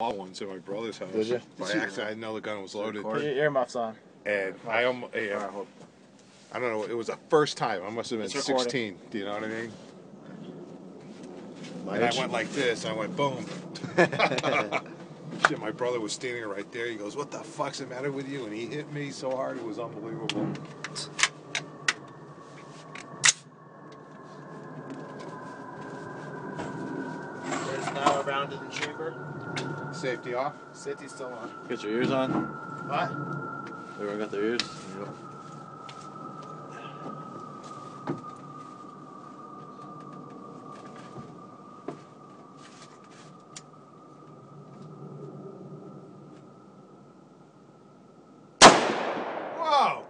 ones at my brother's house. Did you? By accident, I didn't know the gun was loaded. Put your earmuffs on. And I don't know, it was the first time. I must have been 16. Do you know what I mean? And I went like this, I went boom. Shit, my brother was standing right there. He goes, "What the fuck's the matter with you?" And he hit me so hard, it was unbelievable. There's now a round in the chamber. Safety off? Safety's still on. Get your ears on. What? Everyone got their ears? Yep. Whoa!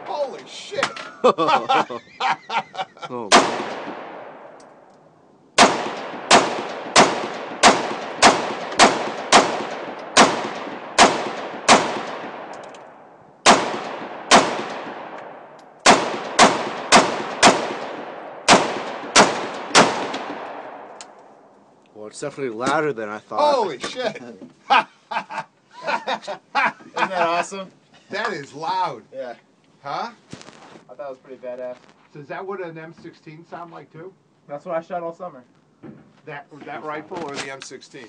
Holy shit! Oh. Well, it's definitely louder than I thought. Holy shit! Isn't that awesome? That is loud. Yeah. Huh? I thought it was pretty badass. So is that what an M16 sound like too? That's what I shot all summer. That rifle or the M16?